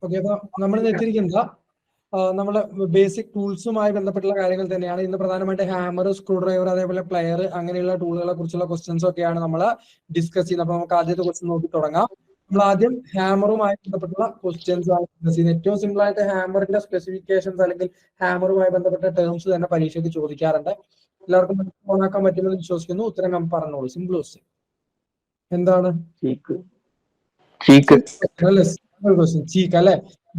Okay, അപ്പൊ നമ്മൾ എത്തിയിരിക്കുന്നത് നമ്മളെ ബേസിക് ടൂൾസുമായി ബന്ധപ്പെട്ടുള്ള കാര്യങ്ങൾ തന്നെയാണ്. ഇന്ന് പ്രധാനമായിട്ട് ഹാമർ, സ്ക്രൂ ഡ്രൈവർ, അതേപോലെ പ്ലെയർ അങ്ങനെയുള്ള ടൂളുകളെ കുറിച്ചുള്ള ക്വസ്റ്റ്യൻസ് ഒക്കെയാണ് നമ്മൾ ഡിസ്കസ് ചെയ്യുന്നത്. അപ്പൊ നമുക്ക് ആദ്യത്തെ ക്വസ്റ്റ്യൻ നോക്കി തുടങ്ങാം. നമ്മൾ ആദ്യം ഹാമറുമായി ബന്ധപ്പെട്ടുള്ള ക്വസ്റ്റ്യൻസ് ആണ് ഡിസ്കസ് ചെയ്യുന്നത്. ഏറ്റവും സിമ്പിൾ ആയിട്ട് ഹാമറിന്റെ സ്പെസിഫിക്കേഷൻസ് അല്ലെങ്കിൽ ഹാമറുമായി ബന്ധപ്പെട്ട ടേംസ് തന്നെ പരീക്ഷയ്ക്ക് ചോദിക്കാറുണ്ട്. എല്ലാവർക്കും ഓണാക്കാൻ പറ്റുമെന്ന് വിശ്വസിക്കുന്നു. ഉത്തരം ഞാൻ പറഞ്ഞോളൂ. സിമ്പിൾ ക്വസ്റ്റ്യൻ എന്താണ്? ചീക്ക് അല്ലെ.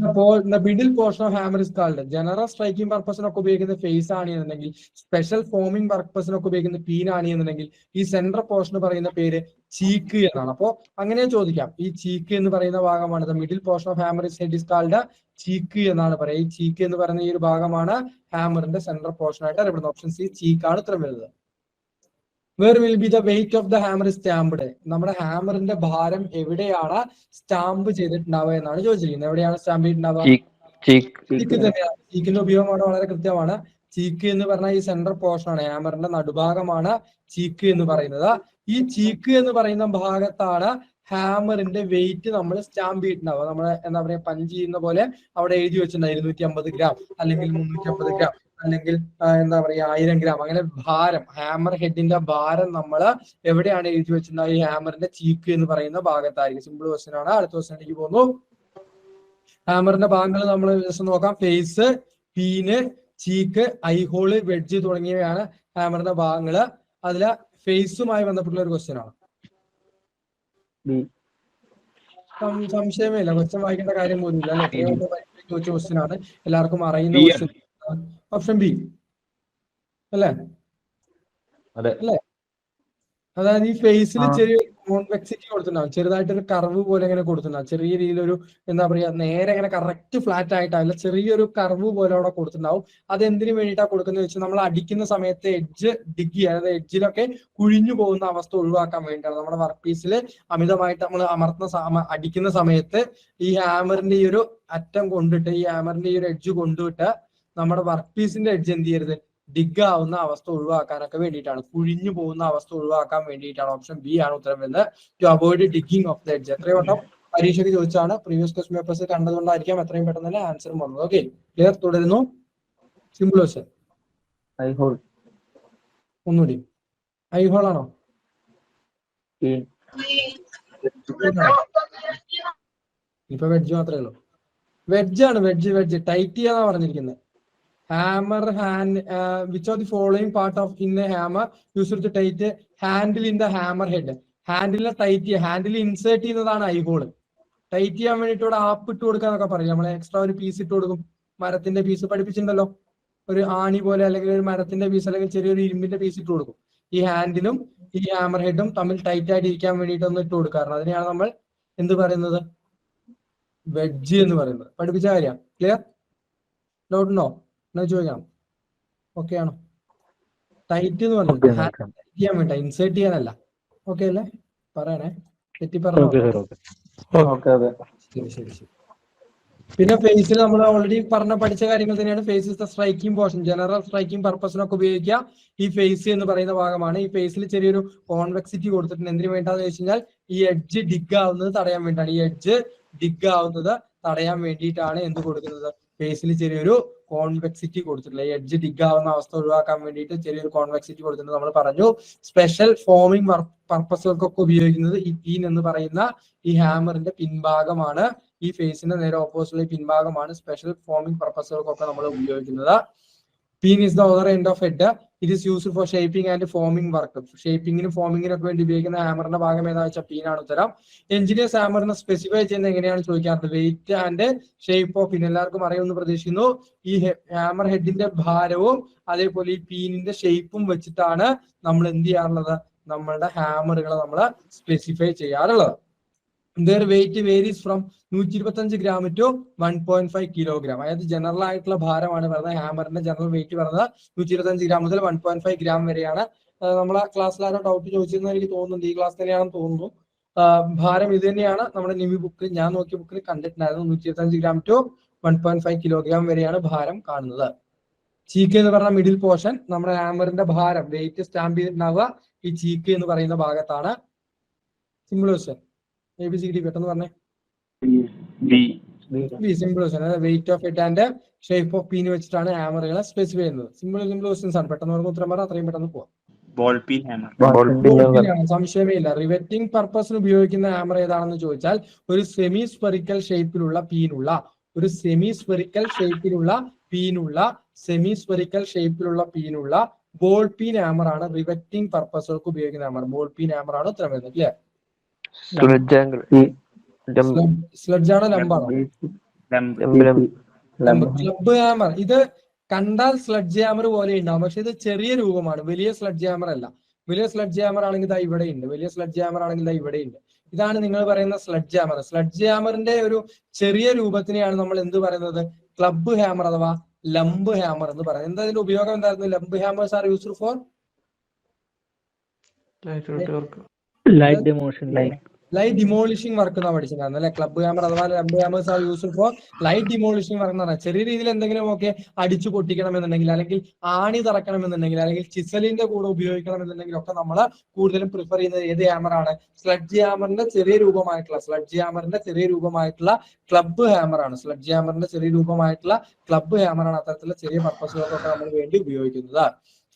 അപ്പോൾ middle portion of hammer is called. General striking പർപ്പസിനൊക്കെ ഉപയോഗിക്കുന്ന ഫേസ് ആണ് എന്നുണ്ടെങ്കിൽ, സ്പെഷ്യൽ ഫോമിംഗ് പർപ്പസിനൊക്കെ ഉപയോഗിക്കുന്ന പീൻ ആണ് എന്നുണ്ടെങ്കിൽ, ഈ സെൻട്രൽ പോർഷൻ പറയുന്ന പേര് ചീക്ക് എന്നാണ്. അപ്പോ അങ്ങനെ ചോദിക്കാം. ഈ ചീക്ക് എന്ന് പറയുന്ന ഭാഗമാണ് middle portion of hammer is head is called cheek എന്നാണ് പറയുക. ഈ ചീക്ക് എന്ന് പറയുന്ന ഈ ഒരു ഭാഗമാണ് ഹാമറിന്റെ സെൻട്രൽ പോർഷൻ ആയിട്ട് അറിയപ്പെടുന്നത്. ഓപ്ഷൻ സി ചീക്കാണ് ഉത്തരം വരുന്നത്. Where will be the weight of the hammer stamped? നമ്മുടെ ഹാമറിന്റെ ഭാരം എവിടെയാണ് സ്റ്റാമ്പ് ചെയ്തിട്ടുണ്ടാവുക എന്നാണ് ചോദിച്ചിരിക്കുന്നത്. എവിടെയാണ് സ്റ്റാമ്പ് ചെയ്തിട്ടുണ്ടാവുക? ചീക്ക് തന്നെയാണ്. ചീക്കിന്റെ ഉപയോഗമാണ് വളരെ കൃത്യമാണ്. ചീക്ക് എന്ന് പറഞ്ഞാൽ ഈ സെൻട്രൽ പോർഷൻ ആണ്, ഹാമറിന്റെ നടുഭാഗമാണ് ചീക്ക് എന്ന് പറയുന്നത്. ഈ ചീക്ക് എന്ന് പറയുന്ന ഭാഗത്താണ് ഹാമറിന്റെ വെയിറ്റ് നമ്മൾ സ്റ്റാമ്പ് ചെയ്തിട്ടുണ്ടാവുക. നമ്മളെ എന്താ പറയുക, പഞ്ച് ചെയ്യുന്ന പോലെ അവിടെ എഴുതി വെച്ചിട്ടുണ്ടാവും 250 ഗ്രാം അല്ലെങ്കിൽ 350 ഗ്രാം അല്ലെങ്കിൽ എന്താ പറയുക 1000 ഗ്രാം. അങ്ങനെ ഭാരം, ഹാമർ ഹെഡിന്റെ ഭാരം നമ്മൾ എവിടെയാണ് എഴുതി വെച്ചിട്ടുണ്ടാവുക? ഈ ഹാമറിന്റെ ചീക്ക് എന്ന് പറയുന്ന ഭാഗത്തായിരിക്കും. സിമ്പിൾ ക്വസ്റ്റ്യൻ ആണ്. അടുത്ത ക്വസ്റ്റ്യനിലേക്ക് പോകുന്നു. ഹാമറിന്റെ ഭാഗങ്ങൾ നമ്മൾ ജസ്റ്റ് നോക്കാം. ഫേസ്, പീന്, ചീക്ക്, ഐഹോള്, വെഡ്ജ് തുടങ്ങിയവയാണ് ഹാമറിന്റെ ഭാഗങ്ങള്. അതില് ഫേസുമായി ബന്ധപ്പെട്ടുള്ള ഒരു ക്വസ്റ്റ്യൻ ആണ്. സംശയമേ ഇല്ല, ക്വസ്റ്റ്യൻ വായിക്കേണ്ട കാര്യം പോലും ഇല്ല അല്ലെ. ചോദിച്ച ക്വസ്റ്റ്യൻ ആണ്, എല്ലാവർക്കും അറിയുന്ന ക്വസ്റ്റ്യൻ. ഓപ്ഷൻ ബി അല്ലേ? അല്ലേ? അതായത് ഈ ഫേസിൽ ചെറിയ കോൺവെക്സിറ്റി കൊടുത്തിട്ടുണ്ടാവും, ചെറുതായിട്ടൊരു കർവ് പോലെ ഇങ്ങനെ കൊടുത്തിട്ടുണ്ടാവും. ചെറിയ രീതിയിലൊരു എന്താ പറയാ, നേരെ ഇങ്ങനെ കറക്റ്റ് ഫ്ലാറ്റ് ആയിട്ടല്ല, ചെറിയൊരു കർവ് പോലെ അവിടെ കൊടുത്തിട്ടുണ്ടാവും. അത് എന്തിനു വേണ്ടിയിട്ടാണ് കൊടുക്കുന്നത് വെച്ചാൽ, നമ്മൾ അടിക്കുന്ന സമയത്ത് എഡ്ജ് ഡിഗ് ചെയ്യുക, അതായത് എഡ്ജിലൊക്കെ കുഴിഞ്ഞു പോകുന്ന അവസ്ഥ ഒഴിവാക്കാൻ വേണ്ടിയിട്ടാണ്. നമ്മുടെ വർക്ക് പീസിൽ അമിതമായിട്ട് നമ്മൾ അടിക്കുന്ന സമയത്ത് ഈ ഹാമറിന്റെ ഈ ഒരു അറ്റം കൊണ്ടിട്ട്, ഈ ഹാമറിന്റെ ഈ ഒരു എഡ്ജ് കൊണ്ടുവിട്ട് നമ്മുടെ വർക്ക് പീസിന്റെ എഡ്ജ് എന്ത് ചെയ്യരുത്, ഡിഗ് ആവുന്ന അവസ്ഥ ഒഴിവാക്കാനൊക്കെ വേണ്ടിയിട്ടാണ്, കുഴിഞ്ഞു പോകുന്ന അവസ്ഥ ഒഴിവാക്കാൻ വേണ്ടിയിട്ടാണ്. ഓപ്ഷൻ ബി ആണ് ഉത്തരം വരുന്നത്. To avoid digging of the edge. എത്രയും വട്ടം പരീക്ഷയ്ക്ക് ചോദിച്ചാണ്, പ്രീവിയസ് ക്വസ്റ്റ്യൻ പേപ്പേഴ്സ് കണ്ടതുകൊണ്ടായിരിക്കാം എത്രയും പെട്ടെന്ന് തന്നെ ആൻസറും വന്നത്. Okay, clear? തുടരുന്നു. Simple question. ഐഹോൾ. ഒന്നുകൂടി. ഐഹോൾ ആണോ? ഇപ്പൊ വെഡ്ജ് മാത്രമേ ഉള്ളൂ. വെഡ്ജ് ആണ്. വെഡ്ജ് ടൈറ്റ് ചെയ്യാന്നാ പറഞ്ഞിരിക്കുന്നത്. Hammer hand which of the following part of in a hammer used to tight handle in the hammer head. ഹാൻഡിലിനെ ടൈറ്റ് ചെയ്യുക, ഹാൻഡിൽ ഇൻസേർട്ട് ചെയ്യുന്നതാണ് ഐഹോൾ. ടൈറ്റ് ചെയ്യാൻ വേണ്ടിയിട്ട് ഇവിടെ ആപ്പ് ഇട്ട് കൊടുക്കാന്നൊക്കെ പറയും. നമ്മൾ എക്സ്ട്രാ ഒരു പീസ് ഇട്ട് കൊടുക്കും, മരത്തിന്റെ പീസ് പഠിപ്പിച്ചിട്ടുണ്ടല്ലോ, ഒരു ആണി പോലെ അല്ലെങ്കിൽ ഒരു മരത്തിന്റെ പീസ് അല്ലെങ്കിൽ ചെറിയൊരു ഇരുമ്പിന്റെ പീസ് ഇട്ട് കൊടുക്കും. ഈ ഹാൻഡിലും ഈ ഹാമർ ഹെഡും തമ്മിൽ ടൈറ്റ് ആയിട്ട് ഇരിക്കാൻ വേണ്ടിയിട്ട് ഒന്ന് ഇട്ട് കൊടുക്കാറുണ്ട്. അതിനെയാണ് നമ്മൾ എന്ത് പറയുന്നത്? വെഡ്ജ് എന്ന് പറയുന്നത്. പഠിപ്പിച്ച കാര്യം ക്ലിയർ? ഡൗട്ട് ഉണ്ടോ? ചോദിക്കാം. ഓക്കെ ആണോ? ടൈറ്റ് എന്ന് പറഞ്ഞത് ചെയ്യാൻ വേണ്ട, ഇൻസേർട്ട് ചെയ്യാനല്ല. ഓക്കെ അല്ലേ? പറയണേ, തെറ്റി പറഞ്ഞോ? ശരി ശരി ശരി. പിന്നെ ഫേസിൽ നമ്മൾ ഓൾറെഡി പഠിച്ച കാര്യങ്ങൾ തന്നെയാണ്. Face is the striking portion. General striking പർപ്പസിനൊക്കെ ഉപയോഗിക്കുക ഈ ഫേസ് എന്ന് പറയുന്ന ഭാഗമാണ്. ഈ ഫേസിൽ ചെറിയൊരു കോൺവെക്സിറ്റി കൊടുത്തിട്ടുണ്ട്. എന്തിനു വേണ്ടാന്ന് വെച്ച് കഴിഞ്ഞാൽ ഈ എഡ്ജ് ഡിഗ് ആവുന്നത് തടയാൻ വേണ്ടിയിട്ടാണ്. ഈ എഡ്ജ് ഡിഗ് ആവുന്നത് തടയാൻ വേണ്ടിയിട്ടാണ് എന്ത് കൊടുക്കുന്നത്? ഫേസിൽ ചെറിയൊരു കോൺവെക്സിറ്റി കൊടുത്തിട്ടില്ല. ഈ എഡ്ജ് ഡിഗ് ആവുന്ന അവസ്ഥ ഒഴിവാക്കാൻ വേണ്ടിയിട്ട് ചെറിയൊരു കോൺവെക്സിറ്റി കൊടുത്തിട്ടുണ്ട്. നമ്മൾ പറഞ്ഞു സ്പെഷ്യൽ ഫോമിംഗ് പർപ്പസുകൾക്കൊക്കെ ഉപയോഗിക്കുന്നത് ഈ പീൻ എന്ന് പറയുന്ന ഈ ഹാമറിന്റെ പിൻഭാഗമാണ്. ഈ ഫേസിന്റെ നേരെ ഓപ്പോസിറ്റുള്ള പിൻഭാഗമാണ് സ്പെഷ്യൽ ഫോമിംഗ് പർപ്പസുകൾക്കൊക്കെ നമ്മൾ ഉപയോഗിക്കുന്നത്. Peen is the other end of head. It is used for shaping and forming work. ഷേപ്പിംഗിനും ഫോമിങ്ങിനും ഒക്കെ വേണ്ടി ഉപയോഗിക്കുന്ന ഹാമറിന്റെ ഭാഗം ഏതാ വെച്ചാൽ പീനാണ് ഉത്തരം. എഞ്ചിനീയേഴ്സ് ഹാമറിനെ സ്പെസിഫൈ ചെയ്യുന്നത് എങ്ങനെയാണ് ചോദിക്കാറുണ്ട്? Weight and shape of peen. എല്ലാവർക്കും അറിയുമെന്ന് പ്രതീക്ഷിക്കുന്നു. ഈ ഹാമർ ഹെഡിന്റെ ഭാരവും അതേപോലെ ഈ പീനിന്റെ ഷേപ്പും വെച്ചിട്ടാണ് നമ്മൾ എന്ത് ചെയ്യാറുള്ളത്? നമ്മളുടെ ഹാമറുകളെ നമ്മൾ സ്പെസിഫൈ ചെയ്യാറുള്ളത്. Their weight varies from 125 gram to 1.5 kilogram. അതായത് ജനറൽ ആയിട്ടുള്ള ഭാരമാണ് പറയുന്നത്. ഹാമറിന്റെ ജനറൽ വെയിറ്റ് പറയുന്നത് 125 ഗ്രാം മുതൽ 1.5 ഗ്രാം വരെയാണ്. നമ്മളെ ക്ലാസ്സിൽ ആരോ ഡൗട്ട് ചോദിച്ചിരുന്ന എനിക്ക് തോന്നുന്നുണ്ട്, ഈ ക്ലാസ് തന്നെയാണെന്ന് തോന്നുന്നു. ഭാരം ഇത് തന്നെയാണ് നമ്മുടെ നിവി ബുക്കിൽ, ഞാൻ നോക്കിയ ബുക്കിൽ കണ്ടിട്ടുണ്ടായിരുന്നു. 125 ഗ്രാം ടു 1.5 കിലോഗ്രാം വരെയാണ് ഭാരം കാണുന്നത്. ചീക്ക് എന്ന് പറഞ്ഞ മിഡിൽ പോർഷൻ, നമ്മുടെ ഹാമറിന്റെ ഭാരം വെയിറ്റ് സ്റ്റാമ്പ് ചെയ്തിട്ടുണ്ടാവുക ഈ ചീക്ക് എന്ന് പറയുന്ന ഭാഗത്താണ്. Simple question. ABCD പെട്ടെന്ന് പറഞ്ഞേ. B simple question. Weight of it and shape of peen വെച്ചിട്ടാണ് ഹാമറുകളെ സ്പെസിഫൈ ചെയ്യുന്നത്. സിമ്പിൾ ക്വസ്റ്റൻസ് ആണ്. പെട്ടെന്ന് നമുക്ക് ഉത്തരം പറയാം, അത്രയും പെട്ടെന്ന് പോവാം. Ball peen hammer. സംശയമേ ഇല്ല. റിവെറ്റിംഗ് പർപ്പസിന് ഉപയോഗിക്കുന്ന ഹാമർ ഏതാണെന്ന് ചോദിച്ചാൽ ഒരു സെമി സ്പെറിക്കൽ ഷേപ്പിലുള്ള പീനുള്ള ബോൾ പീൻ ഹാമർ ആണ് റിവെറ്റിംഗ് പർപ്പസുകൾക്ക് ഉപയോഗിക്കുന്ന ഹാമർ. ബോൾ പീൻ ഹാമർ ആണ് ഉത്തരം വരുന്നത്. ക്ലിയർ? സ്ലഡ്ജ് ആണോ ലംബാണോ? Club hammer. ഇത് കണ്ടാൽ സ്ലഡ്ജ് ഹാമർ പോലെ ഉണ്ടാവും, പക്ഷെ ഇത് ചെറിയ രൂപമാണ്, വലിയ സ്ലഡ്ജ് ഹാമർ അല്ല. വലിയ സ്ലഡ്ജ് ഹാമർ ആണെങ്കിൽ ഇതാ ഇവിടെ ഉണ്ട്. ഇതാണ് നിങ്ങൾ പറയുന്ന സ്ലഡ്ജ് ഹാമർ. സ്ലഡ്ജ് ഹാമറിന്റെ ഒരു ചെറിയ രൂപത്തിനെയാണ് നമ്മൾ എന്ത് പറയുന്നത്? ക്ലബ് ഹാമർ അഥവാ ലംബ് ഹാമർ എന്ന് പറയുന്നത്. എന്താ ഇതിന്റെ ഉപയോഗം എന്തായിരുന്നു? Lamb hammers are used for light demolishing work എന്നാണ് പഠിച്ചിട്ടുണ്ടായിരുന്നു അല്ലെ? ക്ലബ് ഹാമർ അഥവാ lamb hammers are used for light demolishing work എന്ന് പറഞ്ഞാൽ ചെറിയ രീതിയിൽ എന്തെങ്കിലും ഒക്കെ അടിച്ചു പൊട്ടിക്കണമെന്നുണ്ടെങ്കിൽ, അല്ലെങ്കിൽ ആണി തറക്കണമെന്നുണ്ടെങ്കിൽ, അല്ലെങ്കിൽ ചിസലിന്റെ കൂടെ ഉപയോഗിക്കണമെന്നുണ്ടെങ്കിൽ ഒക്കെ നമ്മൾ കൂടുതലും പ്രിഫർ ചെയ്യുന്നത് ഏത് ഹാമറാണ്? സ്ലഡ്ജ് ഹാമറിന്റെ ചെറിയ രൂപമായിട്ടുള്ള ക്ലബ് ഹാമറാണ്. സ്ലഡ്ജ് ഹാമറിന്റെ ചെറിയ രൂപമായിട്ടുള്ള ക്ലബ് ഹാമറാണ് അത്തരത്തിലുള്ള ചെറിയ പർപ്പസുകൾക്കൊക്കെ നമ്മൾ വേണ്ടി ഉപയോഗിക്കുന്നത്.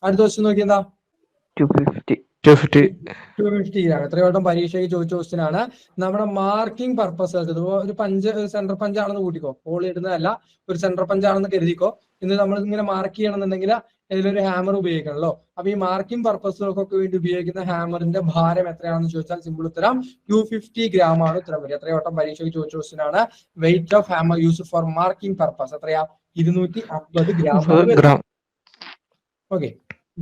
അടുത്ത ക്വസ്റ്റ്യൻ നോക്കി എന്താ? 250 ആണ്. എത്രയോ വട്ടം പരീക്ഷയ്ക്ക് ചോദിച്ച ക്വസ്റ്റ്യൻ ആണ്. നമ്മുടെ മാർക്കിംഗ് പർപ്പസുകൾക്ക് ഒരു സെന്റർ പഞ്ച് ആണെന്ന് കൂട്ടിക്കോ, ഹോൾ ഇടുന്നതല്ല, ഒരു സെന്റർ പഞ്ച് ആണെന്ന് കരുതിക്കോ. ഇന്ന് നമ്മൾ ഇങ്ങനെ മാർക്ക് ചെയ്യണമെന്നുണ്ടെങ്കിൽ ഇതിലൊരു ഹാമർ ഉപയോഗിക്കണല്ലോ. അപ്പൊ ഈ മാർക്കിംഗ് പർപ്പസുകൾക്കൊക്കെ വേണ്ടി ഉപയോഗിക്കുന്ന ഹാമറിന്റെ ഭാരം എത്രയാണെന്ന് ചോദിച്ചാൽ സിമ്പിൾ ഉത്തരം 250 gram ആണ് ഉത്തരം വരിക. എത്രയോ വട്ടം പരീക്ഷയ്ക്ക് ചോദിച്ച ക്വസ്റ്റ്യൻ ആണ്. Weight of hammer used for marking purpose എത്രയാ? 250 gram. Okay.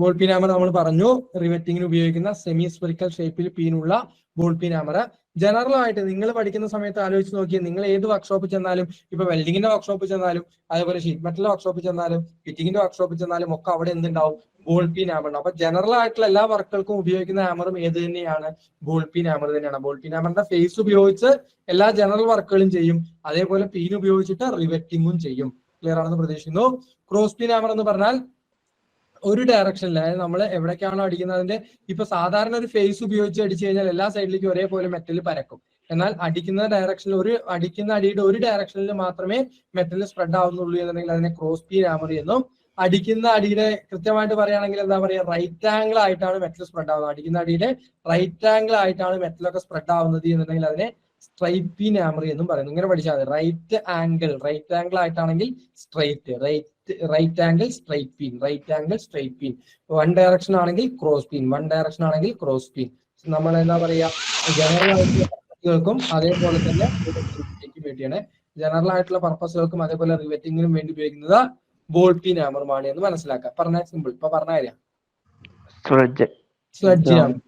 Ball peen hammer നമ്മൾ പറഞ്ഞു, റിവെറ്റിംഗിന് ഉപയോഗിക്കുന്ന സെമി സ്പെറിക്കൽ ഷേപ്പിൽ പീനുള്ള ബോൾ പീൻ ഹാമർ. ജനറൽ ആയിട്ട് നിങ്ങൾ പഠിക്കുന്ന സമയത്ത് ആലോചിച്ച് നോക്കിയാൽ നിങ്ങൾ ഏത് വർക്ക്ഷോപ്പിൽ ചെന്നാലും, ഇപ്പൊ വെൽഡിങ്ങിന്റെ വർക്ക്ഷോപ്പിൽ ചെന്നാലും, അതേപോലെ ഷീറ്റ് മെറ്റലിന്റെ വർക്ക്ഷോപ്പിൽ ചെന്നാലും, ഫിറ്റിംഗിന്റെ വർക്ക്ഷോപ്പിൽ ചെന്നാലും ഒക്കെ അവിടെ എന്തുണ്ടാവും? ബോൾ പീൻ ഹാമർ ഉണ്ടാവും. അപ്പൊ ജനറൽ ആയിട്ടുള്ള എല്ലാ വർക്കുകൾക്കും ഉപയോഗിക്കുന്ന ഹാമറും ഏത് തന്നെയാണ്? ബോൾ പീൻ ഹാമർ തന്നെയാണ്. ബോൾ പീൻ ഹാമറിന്റെ ഫേസ് ഉപയോഗിച്ച് എല്ലാ ജനറൽ വർക്കുകളും ചെയ്യും, അതേപോലെ പീൻ ഉപയോഗിച്ചിട്ട് റിവെറ്റിംഗും ചെയ്യും. ക്ലിയർ ആണെന്ന് പ്രതീക്ഷിക്കുന്നു. ക്രോസ് പീൻ ഹാമർ എന്ന് പറഞ്ഞാൽ ഒരു ഡയറക്ഷനിൽ, അതായത് നമ്മൾ എവിടേക്കാണോ അടിക്കുന്നത് അതിന്റെ ഇപ്പൊ സാധാരണ ഒരു ഫേസ് ഉപയോഗിച്ച് അടിച്ചു കഴിഞ്ഞാൽ എല്ലാ സൈഡിലേക്കും ഒരേപോലെ മെറ്റൽ പരക്കും. എന്നാൽ അടിക്കുന്ന അടിയുടെ ഒരു ഡയറക്ഷനിൽ മാത്രമേ മെറ്റൽ സ്പ്രെഡ് ആവുന്നുള്ളൂ എന്നുണ്ടെങ്കിൽ അതിനെ ക്രോസ് പീൻ ഹാമർ എന്നും, അടിക്കുന്ന അടിയുടെ കൃത്യമായിട്ട് പറയുകയാണെങ്കിൽ എന്താ പറയുക, റൈറ്റ് ആംഗിൾ ആയിട്ടാണ് മെറ്റൽ സ്പ്രെഡ് ആവുന്നത്, അടിക്കുന്ന അടിയുടെ റൈറ്റ് ആംഗിൾ ആയിട്ടാണ് മെറ്റലൊക്കെ സ്പ്രെഡ് ആവുന്നത് എന്നുണ്ടെങ്കിൽ അതിനെ സ്ട്രൈറ്റ് പീൻ ഹാമർ എന്നും പറയുന്നു. ഇങ്ങനെ പഠിച്ചാൽ മതി. റൈറ്റ് ആംഗിൾ ആയിട്ടാണെങ്കിൽ straight, right angle straight peen, one direction ആണെങ്കിൽ ക്രോസ് പീൻ, നമ്മൾ എന്താ പറയാ, ജനറൽ ആയിട്ടുള്ള പർപ്പസുകൾക്കും അതേപോലെ തന്നെ വേണ്ടിയാണ് ജനറൽ ആയിട്ടുള്ള പർപ്പസുകൾക്കും അതേപോലെ റിവെറ്റിംഗിനും വേണ്ടി ഉപയോഗിക്കുന്നത് ബോൾ പീൻ ഹാമറുമാണ് എന്ന് മനസ്സിലാക്കാം. പറഞ്ഞ സിമ്പിൾ. ഇപ്പൊ പറഞ്ഞ കാര്യം സ്ലഡ്ജ് ഹാമർ.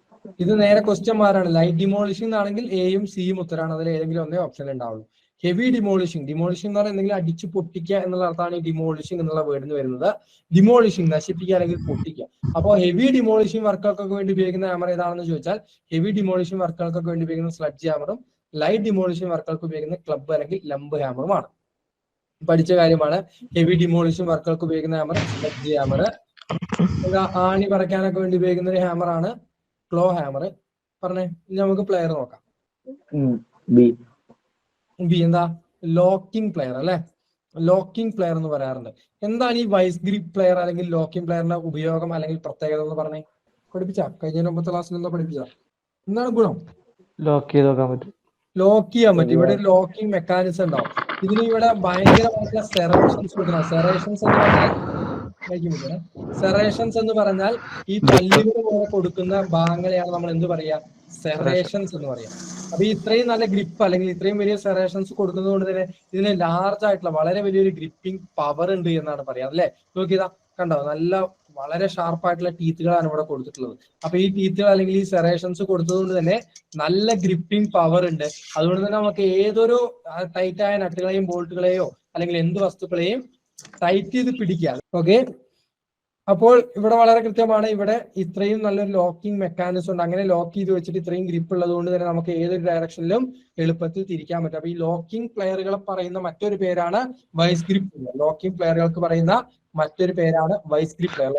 ഇത് നേരെ ക്വസ്റ്റ്യൻ മാറാണ്. ലൈറ്റ് ഡിമോളിഷിംഗ് ആണെങ്കിൽ എയും സിയും ഉത്തരാണ്. അതിൽ ഏതെങ്കിലും ഒന്നേ ഓപ്ഷൻ ഉണ്ടാവുള്ളൂ. ഹെവി ഡിമോളിഷിംഗ് എന്ന് പറഞ്ഞാൽ എന്തെങ്കിലും അടിച്ചു പൊട്ടിക്കുക എന്നുള്ള അർത്ഥമാണ് ഈ ഡിമോളിഷിംഗ് എന്നുള്ള വേർഡിന് വരുന്നത്. ഡിമോളിഷിംഗ് നശിപ്പിക്കുക അല്ലെങ്കിൽ പൊട്ടിക്കുക. അപ്പോൾ ഹെവി ഡിമോളിഷിംഗ് വർക്കുകൾക്കൊക്കെ വേണ്ടി ഉപയോഗിക്കുന്ന ഹാമർ ഏതാണെന്ന് ചോദിച്ചാൽ ഹെവി ഡിമോളിഷിംഗ് വർക്കുകൾക്കൊക്കെ വേണ്ടി ഉപയോഗിക്കുന്ന സ്ലഡ്ജ് ഹാമറും ലൈറ്റ് ഡിമോളിഷിംഗ് വർക്കുകൾക്ക് ഉപയോഗിക്കുന്ന ക്ലബ് അല്ലെങ്കിൽ ലംബ് ഹാമറുമാണ്. പഠിച്ച കാര്യമാണ്. ഹെവി ഡിമോളിഷിംഗ് വർക്കുകൾക്ക് ഉപയോഗിക്കുന്ന ഹാമർ സ്ലഡ്ജ് ഹാമർ. ആണി പറക്കാനൊക്കെ വേണ്ടി ഉപയോഗിക്കുന്ന ഒരു ഹാമറാണ് ക്ലോ ഹാമർ. പറഞ്ഞേ, ഇനി നമുക്ക് പ്ലെയർ നോക്കാം. ബി എന്താ? ലോക്കിംഗ് പ്ലെയർ അല്ലെ? ലോക്കിംഗ് പ്ലെയർ എന്ന് പറയാറുണ്ട്. എന്താണ് ഈ വൈസ് ഗ്രിപ്പ് പ്ലെയർ അല്ലെങ്കിൽ ലോക്കിംഗ് പ്ലെയറിന്റെ ഉപയോഗം അല്ലെങ്കിൽ പ്രത്യേകത എന്ന് പറഞ്ഞേ? പഠിപ്പിച്ചാ കഴിഞ്ഞ 9th ക്ലാസ്സിൽ എന്താ പഠിപ്പിച്ചാ? എന്താണ് ഗുണം? ലോക്ക് ചെയ്യാൻ പറ്റും. ഇവിടെ ഒരു ലോക്കിംഗ് മെക്കാനിസം ഉണ്ടാവും. ഇതിന് ഇവിടെ ഭയങ്കരമായിട്ടുള്ള സെറേഷൻസ് കൊടുക്കണം. സെറേഷൻസ് എന്ന് പറഞ്ഞാൽ ഈ പല്ലുകൾ പോലെ കൊടുക്കുന്ന ഭാഗങ്ങളെയാണ് നമ്മൾ എന്ത് പറയാ? സെറേഷൻസ് എന്ന് പറയാം. അപ്പൊ ഇത്രയും നല്ല ഗ്രിപ്പ് അല്ലെങ്കിൽ ഇത്രയും വലിയ സെറേഷൻസ് കൊടുക്കുന്നത് കൊണ്ട് തന്നെ ഇതിന് ലാർജ് ആയിട്ടുള്ള വളരെ വലിയൊരു ഗ്രിപ്പിംഗ് പവർ ഉണ്ട് എന്നാണ് പറയാം അല്ലെ? നോക്കിയതാ, കണ്ടോ? വളരെ ഷാർപ്പായിട്ടുള്ള ടീത്തുകളാണ് ഇവിടെ കൊടുത്തിട്ടുള്ളത്. അപ്പൊ ഈ ടീത്തുകൾ അല്ലെങ്കിൽ ഈ സെറേഷൻസ് കൊടുത്തതുകൊണ്ട് തന്നെ നല്ല ഗ്രിപ്പിംഗ് പവർ ഉണ്ട്. അതുകൊണ്ട് തന്നെ നമുക്ക് ഏതൊരു ടൈറ്റായ നട്ടുകളെയും ബോൾട്ടുകളെയോ അല്ലെങ്കിൽ എന്ത് വസ്തുക്കളെയും ടൈറ്റ് ചെയ്ത് പിടിക്കാം. ഓക്കെ. അപ്പോൾ ഇവിടെ വളരെ കൃത്യമാണ്. ഇവിടെ ഇത്രയും നല്ലൊരു ലോക്കിംഗ് മെക്കാനിസം ഉണ്ട്. അങ്ങനെ ലോക്ക് ചെയ്ത് വെച്ചിട്ട് ഇത്രയും ഗ്രിപ്പ് ഉള്ളത് കൊണ്ട് തന്നെ നമുക്ക് ഏതൊരു ഡയറക്ഷനിലും എളുപ്പത്തിൽ തിരിക്കാൻ പറ്റും. അപ്പൊ ഈ ലോക്കിംഗ് പ്ലെയറുകളെ പറയുന്ന മറ്റൊരു പേരാണ് വൈസ് ഗ്രിപ്പ് പ്ലെയർ. ലോക്കിംഗ് പ്ലെയറുകൾക്ക് പറയുന്ന മറ്റൊരു പേരാണ് വൈസ് ഗ്രിപ്പ് പ്ലെയർ.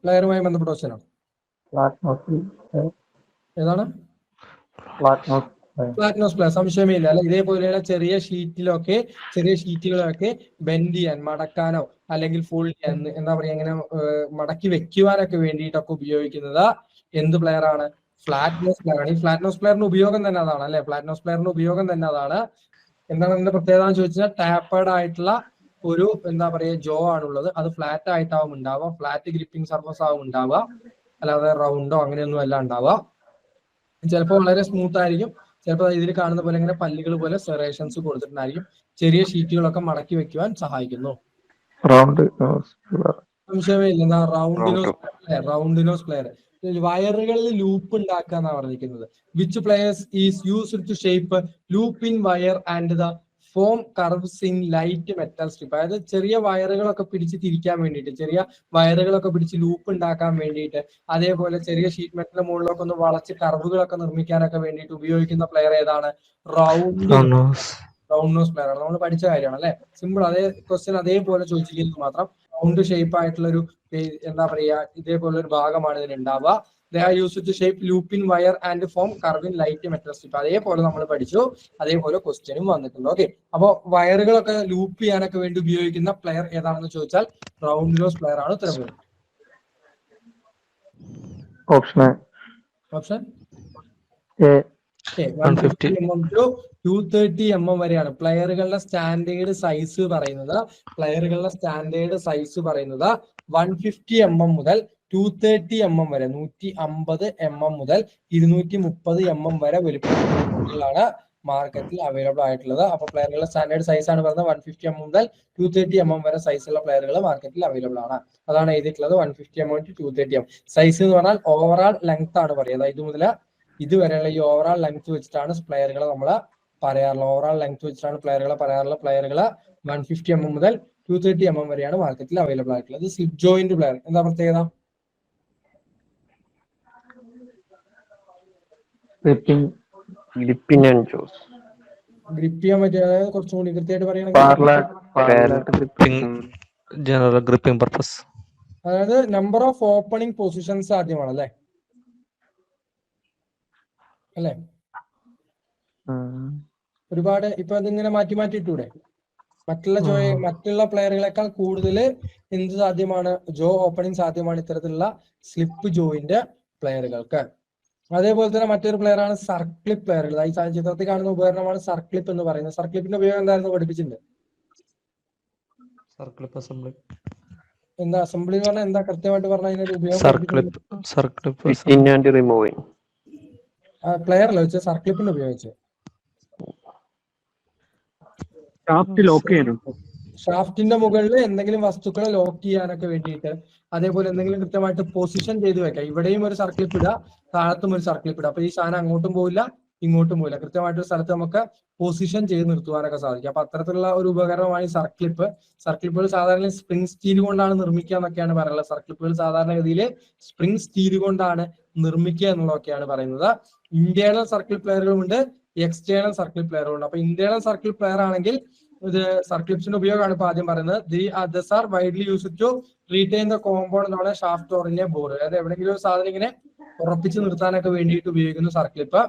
പ്ലെയറുമായി ബന്ധപ്പെട്ട ക്വസ്റ്റ്യനാണ്. ഏതാണ്? ഫ്ലാറ്റ് പ്ലെയർ സംശയമേ ഇല്ല അല്ലെ. ഇതേപോലെയുള്ള ചെറിയ ഷീറ്റുകളൊക്കെ ബെൻഡ് ചെയ്യാൻ, മടക്കാനോ അല്ലെങ്കിൽ ഫോൾഡ് ചെയ്യാൻ, എന്താ പറയാ, ഇങ്ങനെ മടക്കി വെക്കുവാനൊക്കെ വേണ്ടിയിട്ടൊക്കെ ഉപയോഗിക്കുന്നത് എന്ത് പ്ലെയർ ആണ്? ഫ്ലാറ്റ് നോസ് പ്ലെയർ ആണ്. ഈ ഫ്ലാറ്റ് നോസ് പ്ലെയറിന്റെ ഉപയോഗം തന്നെ അതാണ് അല്ലെ. ഫ്ലാറ്റ് നോസ് പ്ലെയറിന്റെ ഉപയോഗം തന്നെ അതാണ്. എന്താണ് അതിന്റെ പ്രത്യേകത എന്ന് ചോദിച്ചാൽ ടാപ്പേർഡ് ആയിട്ടുള്ള ഒരു എന്താ പറയുക ജോ ആണുള്ളത്. അത് ഫ്ലാറ്റ് ആയിട്ടാവും ഉണ്ടാവുക, ഫ്ലാറ്റ് ഗ്രിപ്പിംഗ് സർഫസ് ആവും ഉണ്ടാവുക, അല്ലാതെ റൗണ്ടോ അങ്ങനെയൊന്നും അല്ല ഉണ്ടാവുക. ചിലപ്പോൾ വളരെ സ്മൂത്ത് ആയിരിക്കും, ചിലപ്പോൾ ഇതിൽ കാണുന്ന പോലെ ഇങ്ങനെ പല്ലുകൾ പോലെ സെറേഷൻസ് കൊടുത്തിട്ടുണ്ടായിരിക്കും. ചെറിയ ഷീറ്റുകളൊക്കെ മടക്കി വെക്കുവാൻ സഹായിക്കുന്നു. സംശയമേ ഇല്ല. എന്താ റൗണ്ടിനോസ് പ്ലെയർ. വയറുകളിൽ ലൂപ്പ് ഉണ്ടാക്കുക എന്നാണ് പറഞ്ഞിരിക്കുന്നത്. Which pliers is used to shape loop in wire and the form curves in light metal strip. അതായത് ചെറിയ വയറുകളൊക്കെ പിടിച്ച് തിരിക്കാൻ വേണ്ടിയിട്ട്, ചെറിയ വയറുകളൊക്കെ പിടിച്ച് ലൂപ്പ് ഉണ്ടാക്കാൻ വേണ്ടിയിട്ട്, അതേപോലെ ചെറിയ ഷീറ്റ് മെറ്റലിന്റെ മുകളിലൊക്കെ ഒന്ന് വളച്ച് കർവുകളൊക്കെ നിർമ്മിക്കാനൊക്കെ വേണ്ടിയിട്ട് ഉപയോഗിക്കുന്ന പ്ലെയർ ഏതാണ്? റൗണ്ട് നോസ് പ്ലെയർ ആണ്. നമ്മൾ പഠിച്ച കാര്യമാണ് അല്ലെ. സിമ്പിൾ. അതേ ക്വസ്റ്റ്യൻ അതേപോലെ ചോദിച്ചിരിക്കുന്നത് മാത്രം റൗണ്ട് ഷേപ്പ് ആയിട്ടുള്ള ഒരു എന്താ പറയാ ഇതേപോലെ ഒരു ഭാഗമാണ് ഇതിന് ഉണ്ടാവുക. They are used to shape loop in wire and form curve in light metal strip. അതേപോലെ നമ്മൾ പഠിച്ചു, അതേപോലെ ക്വസ്റ്റ്യനും വന്നിട്ടുണ്ട്. ഓക്കെ, അപ്പൊ വയറുകളൊക്കെ ലൂപ്പ് ചെയ്യാനൊക്കെ വേണ്ടി ഉപയോഗിക്കുന്ന പ്ലെയർ ഏതാണെന്ന് ചോദിച്ചാൽ റൗണ്ട് നോസ് പ്ലെയർ ആണ് ഉത്തരം വരുന്നത്. ഓപ്ഷൻ 150 mm to 230 mm വരെയാണ് പ്ലെയറുകളുടെ സ്റ്റാൻഡേർഡ് സൈസ് പറയുന്നത്. 150 mm മുതൽ 230 mm വരെ, 150 mm മുതൽ 230 mm വരെ വലുപ്പമുള്ളതാണ് മാർക്കറ്റിൽ അവൈലബിൾ ആയിട്ടുള്ളത്. അപ്പൊ പ്ലെയറുകളുടെ സ്റ്റാൻഡേർഡ് സൈസ് ആണ് പറയുന്നത്. 150 mm മുതൽ 230 mm വരെ സൈസുള്ള പ്ലെയറുകൾ മാർക്കറ്റിൽ അവൈലബിൾ ആണ്. അതാണ് എഴുതിയിട്ടുള്ളത്. 150 mm to 230 mm. സൈസ് എന്ന് പറഞ്ഞാൽ ഓവറാൾ ലെങ്ത് ആണ് പറയുന്നത്. ഇത് മുതൽ ഇതുവരെയുള്ള ഈ ഓവറാൾ ലെങ്ത് വെച്ചിട്ടാണ് പ്ലെയറുകളെ നമ്മൾ പറയാറുള്ളത്. ഓവറാൾ ലെങ്ത് വെച്ചിട്ടാണ് പ്ലെയറുകളെ പറയാറുള്ളത്. പ്ലെയറുകൾ 150 mm മുതൽ 230 mm വരെയാണ് മാർക്കറ്റിൽ അവൈലബിൾ ആയിട്ടുള്ളത്. സ്ലിപ്പ് ജോയിന്റ് പ്ലെയർ എന്താ പ്രത്യേകത? ഗ്രിപ്പ് ചെയ്യാൻ പറ്റിയ, അതായത് കുറച്ചും കൂടി കൃത്യമായിട്ട് പറയുകയാണെങ്കിൽ അതായത് നമ്പർ ഓഫ് ഓപ്പണിംഗ് പൊസിഷൻസ് സാധ്യമാണ് അല്ലെ. ഒരുപാട് ഇപ്പൊ അതിങ്ങനെ മാറ്റി ഇട്ടൂടെ? മറ്റുള്ള പ്ലെയറുകളെക്കാൾ കൂടുതൽ എന്ത് സാധ്യമാണ്? ജോ ഓപ്പണിംഗ് സാധ്യമാണ് ഇത്തരത്തിലുള്ള സ്ലിപ്പ് ജോയിന്റ് പ്ലെയറുകൾക്ക്. അതേപോലെ തന്നെ മറ്റൊരു പ്ലെയർ ആണ് സർക്ലിപ്പ് പ്ലെയറുകൾ. ഈ ചിത്രത്തിൽ കാണുന്ന ഉപകരണമാണ് സർക്ലിപ്പ് എന്ന് പറയുന്നത്. സർക്ലിപ്പിന്റെ ഉപയോഗം എന്തായിരുന്നു പഠിപ്പിച്ചിട്ടുണ്ട്? എന്താ അസംബ്ലി എന്ന് പറഞ്ഞാൽ എന്താ കൃത്യമായിട്ട് പറഞ്ഞ അതിനൊരു ഉപയോഗം? പ്ലെയർ അല്ല വെച്ചാൽ സർക്ലിപ്പിന്റെ ഉപയോഗിച്ച് ഷാഫ്റ്റിന്റെ മുകളിൽ എന്തെങ്കിലും വസ്തുക്കളെ ലോക്ക് ചെയ്യാനൊക്കെ വേണ്ടിയിട്ട്, അതേപോലെ എന്തെങ്കിലും കൃത്യമായിട്ട് പൊസിഷൻ ചെയ്ത് വെക്കാം. ഇവിടെയും ഒരു സർക്ലിപ്പ് ഇടുക, താഴത്തും ഒരു സർക്ലിപ്പ് ഇടുക. അപ്പൊ ഈ സാധനം അങ്ങോട്ടും പോവില്ല ഇങ്ങോട്ടും പോവില്ല. കൃത്യമായിട്ടൊരു സ്ഥലത്ത് നമുക്ക് പൊസിഷൻ ചെയ്ത് നിർത്തുവാനൊക്കെ സാധിക്കും. അപ്പൊ അത്തരത്തിലുള്ള ഒരു ഉപകരണമാണ് സർക്ലിപ്പ്. സർക്ലിപ്പുകൾ സാധാരണ സ്പ്രിംഗ് സ്റ്റീൽ കൊണ്ടാണ് നിർമ്മിക്കുക എന്നൊക്കെയാണ് പറയുന്നത്. സർക്ലിപ്പുകൾ സാധാരണഗതിയിൽ സ്പ്രിംഗ് സ്റ്റീൽ കൊണ്ടാണ് നിർമ്മിക്കുക എന്നുള്ളതൊക്കെയാണ് പറയുന്നത്. ഇന്റേണൽ സർക്കിൾ പ്ലെയറുകളുണ്ട്, എക്സ്റ്റേണൽ സർക്കിൾ പ്ലെയറുകളുണ്ട്. അപ്പൊ ഇന്റേണൽ സർക്കിൾ പ്ലെയർ ആണെങ്കിൽ ഇത് സർക്ലിപ്സിന്റെ ഉപയോഗമാണ് ഇപ്പൊ ആദ്യം പറയുന്നത്. These are widely used to retain the compound known as shaft or in a bore. അതായത് എവിടെയെങ്കിലും ഒരു സാധനം ഇങ്ങനെ ഉറപ്പിച്ച് നിർത്താനൊക്കെ വേണ്ടിയിട്ട് ഉപയോഗിക്കുന്ന circlip.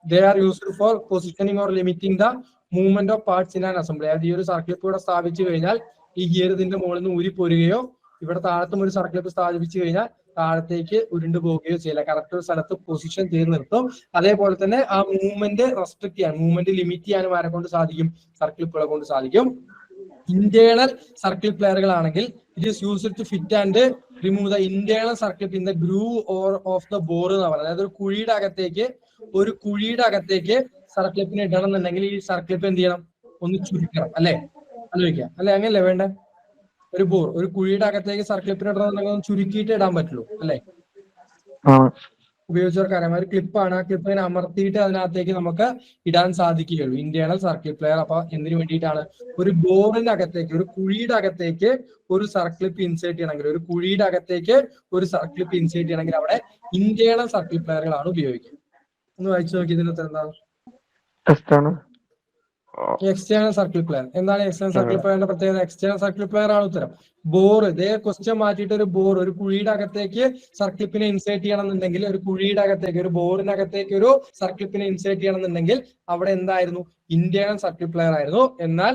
They are used for positioning or limiting the movement of parts in an assembly. അതായത് ഈ ഒരു സർക്ലിപ്പ് ഇവിടെ സ്ഥാപിച്ചു കഴിഞ്ഞാൽ ഈ ഗിയർ ഇതിന്റെ മുകളിൽ നിന്ന് ഊരി പോരുകയോ ഇവിടെ താഴത്തും ഒരു സർക്ലിപ്പ് സ്ഥാപിച്ചു കഴിഞ്ഞാൽ താഴത്തേക്ക് ഉരുണ്ടു പോവുകയോ ചെയ്യില്ല. കറക്റ്റ് ഒരു സ്ഥലത്ത് പൊസിഷൻ ചെയ്ത് നിർത്തും. അതേപോലെ തന്നെ ആ മൂവ്മെന്റ് റെസ്ട്രിക്ട് ചെയ്യാൻ, മൂവ്മെന്റ് ലിമിറ്റ് ചെയ്യാനും ആരെ കൊണ്ട് സാധിക്കും? സർക്ലിപ്പുകളെ കൊണ്ട് സാധിക്കും. ഇന്റേണൽ സർക്കിൾ പ്ലെയറുകളാണെങ്കിൽ it is used to fit and remove the internal circlip in the groove or of the bore എന്ന് പറയുന്നത്. അതായത് ഒരു കുഴിയുടെ അകത്തേക്ക് സർക്ലിപ്പിനെ ഇടണം എന്നുണ്ടെങ്കിൽ ഈ സർക്ലിപ്പ് എന്ത് ചെയ്യണം? ഒന്ന് ചുരുക്കണം അല്ലെ, ആലോചിക്കാം അല്ലെ, അങ്ങനല്ലേ വേണ്ടേ? ഒരു കുഴിയുടെ അകത്തേക്ക് സർക്ലിപ്പിനെ ഇടണമെന്നുണ്ടെങ്കിൽ ഒന്ന് ചുരുക്കിയിട്ട് ഇടാൻ പറ്റുള്ളൂ അല്ലെ. ഉപയോഗിച്ചവർക്കറിയാം, ഒരു ക്ലിപ്പാണ്. ആ ക്ലിപ്പ് ഇങ്ങനെ അമർത്തിയിട്ട് അതിനകത്തേക്ക് നമുക്ക് ഇടാൻ സാധിക്കുകയുള്ളൂ. Internal circle player. അപ്പൊ എന്തിനു വേണ്ടിയിട്ടാണ്? ഒരു ബോറിന്റെ അകത്തേക്ക്, ഒരു കുഴിയുടെ അകത്തേക്ക് ഒരു സർക്ലിപ്പ് ഇൻസേർട്ട് ചെയ്യണമെങ്കിൽ, ഒരു കുഴിയുടെ അകത്തേക്ക് ഒരു സർക്ലിപ്പ് ഇൻസേർട്ട് ചെയ്യണമെങ്കിൽ അവിടെ ഇന്റേണൽ സർക്കിൾ പ്ലെയറുകളാണ് ഉപയോഗിക്കുക. ഒന്ന് വായിച്ചു നോക്കി, ഇതിന് ഉത്തരം എന്താണ്? External circle player. എന്താണ് എക്സ്റ്റേണൽ സർക്കിൾ പ്ലെയറിന്റെ പ്രത്യേകത? എക്സ്റ്റേണൽ സർക്കിൾ പ്ലെയർ ആണ് ഉത്തരം. ബോർ, ഇതേ ക്വസ്റ്റ്യൻ മാറ്റിയിട്ട് ഒരു ബോർ, ഒരു കുഴിയുടെ അകത്തേക്ക് സർക്കിൾ പിന്നെ ഇൻസേർട്ട് ചെയ്യണം എന്നുണ്ടെങ്കിൽ, ഒരു കുഴിയുടെ അകത്തേക്ക്, ഒരു ബോറിനകത്തേക്ക് ഒരു സർക്കിൾ പിന്നെ ഇൻസേർട്ട് ചെയ്യണം എന്നുണ്ടെങ്കിൽ അവിടെ എന്തായിരുന്നു? ഇന്റേണൽ സർക്കിൾ പ്ലെയർ ആയിരുന്നു. എന്നാൽ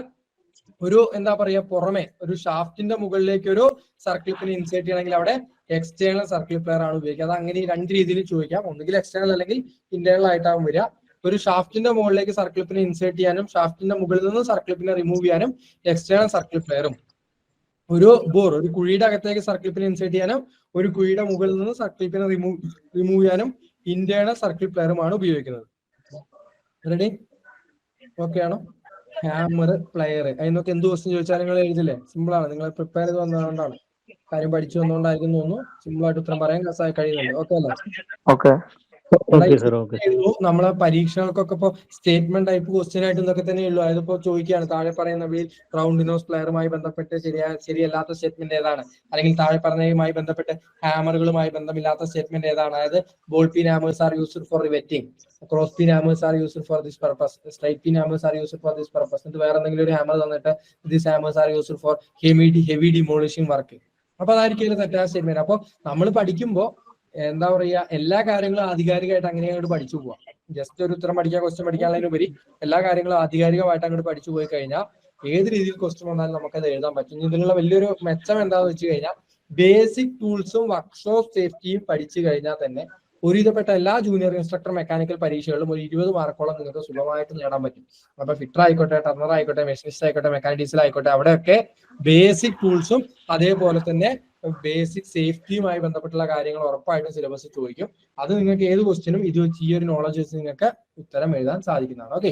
ഒരു എന്താ പറയാ, പുറമെ ഒരു ഷാഫ്റ്റിന്റെ മുകളിലേക്ക് ഒരു സർക്കിൾ പിന്നെ ഇൻസേർട്ട് ചെയ്യണമെങ്കിൽ അവിടെ എക്സ്റ്റേണൽ സർക്കിൾ പ്ലെയർ ആണ് ഉപയോഗിക്കുക. അത് അങ്ങനെ രണ്ട് രീതിയിൽ ചോദിക്കാം, ഒന്നുകിൽ എക്സ്റ്റേണൽ അല്ലെങ്കിൽ ഇന്റേണൽ ആയിട്ടാവും വരിക. ഒരു ഷാഫ്റ്റിന്റെ മുകളിലേക്ക് സർക്കിൾ പിന്നെ ഇൻസേർട്ട് ചെയ്യാനും ഷാഫ്റ്റിന്റെ മുകളിൽ നിന്ന് സർക്കിൾ പിന്നെ റിമൂവ് ചെയ്യാനും എക്സ്റ്റേണൽ സർക്കിൾ പ്ലെയറും, ഒരു ബോർ, ഒരു കുഴിയുടെ അകത്തേക്ക് സർക്കിൾ പിന്നെ ഇൻസേർട്ട് ചെയ്യാനും ഒരു കുഴിയുടെ മുകളിൽ നിന്ന് സർക്കിൾ പിന്നെ റിമൂവ് ചെയ്യാനും ഇന്റേണൽ സർക്കിൾ പ്ലെയറുമാണ് ഉപയോഗിക്കുന്നത്. റെഡി? ഓക്കെ ആണോ? ഹാമർ, പ്ലെയർ, അതിനൊക്കെ എന്ത് ക്വസ്റ്റ്യൻ ചോദിച്ചാൽ നിങ്ങൾ എഴുതില്ലേ? സിമ്പിൾ ആണ്, നിങ്ങൾ പ്രിപ്പയർ ചെയ്ത് വന്നതുകൊണ്ടാണ്, കാര്യം പഠിച്ചു വന്നുകൊണ്ടായിരിക്കും തോന്നുന്നു. സിമ്പിൾ ആയിട്ട് ഉത്തരം പറയാൻ കഴിയുന്നുണ്ട്. ഓക്കെ അല്ലേ? ഓക്കെ. നമ്മളെ പരീക്ഷകൾക്കൊക്കെ ഇപ്പൊ സ്റ്റേറ്റ്മെന്റ് ടൈപ്പ് ക്വസ്റ്റ്യൻ ആയിട്ട് ഇതൊക്കെ തന്നെ ഉള്ളൂ. അതിപ്പോ ചോദിക്കുകയാണ്, താഴെ പറയുന്നവയിൽ റൗണ്ട് നോസ് പ്ലെയറുമായി ബന്ധപ്പെട്ട് ശരിയല്ലാത്ത സ്റ്റേറ്റ്മെന്റ് ഏതാണ്, അല്ലെങ്കിൽ താഴെ പറഞ്ഞതുമായി ബന്ധപ്പെട്ട് ഹാമറുകളുമായി ബന്ധമില്ലാത്ത സ്റ്റേറ്റ്മെന്റ് ഏതാണ്? അതായത് ball peen hammers are used for riveting, cross peen hammers are used for this purpose, straight peen hammers are used for this purpose. എന്നിട്ട് വേറെ എന്തെങ്കിലും ഒരു ഹാമർ തന്നിട്ട് this hammers are used for heavy demolishing work. അപ്പൊ അതായിരിക്കും തെറ്റായ statement. അപ്പൊ നമ്മൾ പഠിക്കുമ്പോ എന്താ പറയാ, എല്ലാ കാര്യങ്ങളും ആധികാരികമായിട്ട് അങ്ങനെ അങ്ങോട്ട് പഠിച്ചു പോവാം. ജസ്റ്റ് ഒരു ഉത്തരം പഠിക്കാൻ, ക്വസ്റ്റ്യൻ പഠിക്കാനുള്ളതിനുപരി എല്ലാ കാര്യങ്ങളും ആധികാരികമായിട്ട് അങ്ങോട്ട് പഠിച്ചു പോയി കഴിഞ്ഞാൽ ഏത് രീതിയിൽ ക്വസ്റ്റ്യൻ വന്നാലും നമുക്കത് എഴുതാൻ പറ്റും. ഇതിനുള്ള വലിയൊരു മെച്ചം എന്താണെന്ന് വെച്ച് കഴിഞ്ഞാൽ, ബേസിക് ടൂൾസും വർക്ക്ഷോപ്പ് സേഫ്റ്റിയും പഠിച്ചു കഴിഞ്ഞാൽ തന്നെ ഒരുവിധപ്പെട്ട എല്ലാ ജൂനിയർ ഇൻസ്ട്രക്ടർ മെക്കാനിക്കൽ പരീക്ഷകളിലും ഒരു 20 മാർക്കോളം നിങ്ങൾക്ക് സുലഭമായിട്ട് നേടാൻ പറ്റും. അപ്പൊ ഫിറ്റർ ആയിക്കോട്ടെ, ടർണർ ആയിക്കോട്ടെ, മെഷീനിസ്റ്റ് ആയിക്കോട്ടെ, മെക്കാനിക് ഡീസൽ ആയിക്കോട്ടെ, അവിടെയൊക്കെ ബേസിക് ടൂൾസും അതേപോലെ തന്നെ ബേസിക് സേഫ്റ്റിയുമായി ബന്ധപ്പെട്ടുള്ള കാര്യങ്ങൾ ഉറപ്പായിട്ടും സിലബസ് ചോദിക്കും. അത് നിങ്ങൾക്ക് ഏത് ക്വസ്റ്റ്യനും ഇത് വെച്ച് ഈ ഒരു നോളജ് വെച്ച് നിങ്ങൾക്ക് ഉത്തരം എഴുതാൻ സാധിക്കുന്നതാണ്. ഓക്കെ.